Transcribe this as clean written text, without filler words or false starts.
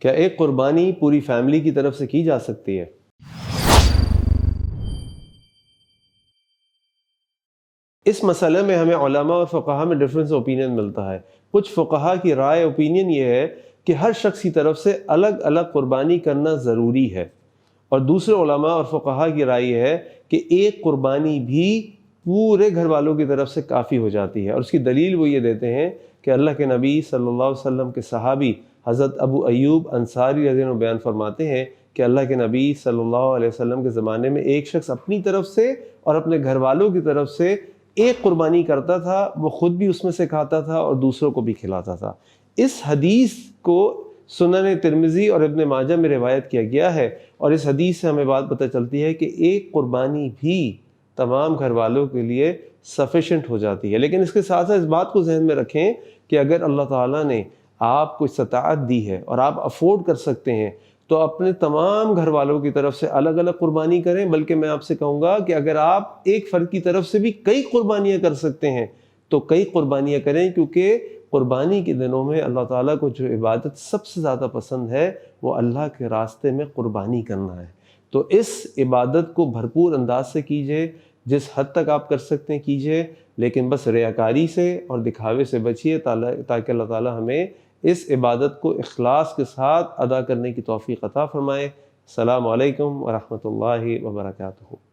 کیا ایک قربانی پوری فیملی کی طرف سے کی جا سکتی ہے؟ اس مسئلے میں ہمیں علماء اور فقہا میں ڈفرینس اوپینین ملتا ہے۔ کچھ فقہا کی رائے اوپینین یہ ہے کہ ہر شخص کی طرف سے الگ الگ قربانی کرنا ضروری ہے، اور دوسرے علماء اور فقہا کی رائے یہ ہے کہ ایک قربانی بھی پورے گھر والوں کی طرف سے کافی ہو جاتی ہے، اور اس کی دلیل وہ یہ دیتے ہیں کہ اللہ کے نبی صلی اللہ علیہ وسلم کے صحابی حضرت ابو ایوب انصاری رضی اللہ عنہ بیان فرماتے ہیں کہ اللہ کے نبی صلی اللہ علیہ وسلم کے زمانے میں ایک شخص اپنی طرف سے اور اپنے گھر والوں کی طرف سے ایک قربانی کرتا تھا، وہ خود بھی اس میں سے کھاتا تھا اور دوسروں کو بھی کھلاتا تھا۔ اس حدیث کو سنن ترمذی اور ابن ماجہ میں روایت کیا گیا ہے، اور اس حدیث سے ہمیں بات پتہ چلتی ہے کہ ایک قربانی بھی تمام گھر والوں کے لیے سفیشینٹ ہو جاتی ہے۔ لیکن اس کے ساتھ ساتھ اس بات کو ذہن میں رکھیں کہ اگر اللہ تعالیٰ نے آپ کو استطاعت دی ہے اور آپ افورڈ کر سکتے ہیں تو اپنے تمام گھر والوں کی طرف سے الگ الگ قربانی کریں، بلکہ میں آپ سے کہوں گا کہ اگر آپ ایک فرد کی طرف سے بھی کئی قربانیاں کر سکتے ہیں تو کئی قربانیاں کریں، کیونکہ قربانی کے دنوں میں اللہ تعالیٰ کو جو عبادت سب سے زیادہ پسند ہے وہ اللہ کے راستے میں قربانی کرنا ہے۔ تو اس عبادت کو بھرپور انداز سے کیجئے، جس حد تک آپ کر سکتے ہیں کیجئے، لیکن بس ریاکاری سے اور دکھاوے سے بچیے تاکہ اللہ تعالیٰ ہمیں اس عبادت کو اخلاص کے ساتھ ادا کرنے کی توفیق عطا فرمائے۔ السلام علیکم ورحمۃ اللہ وبرکاتہ۔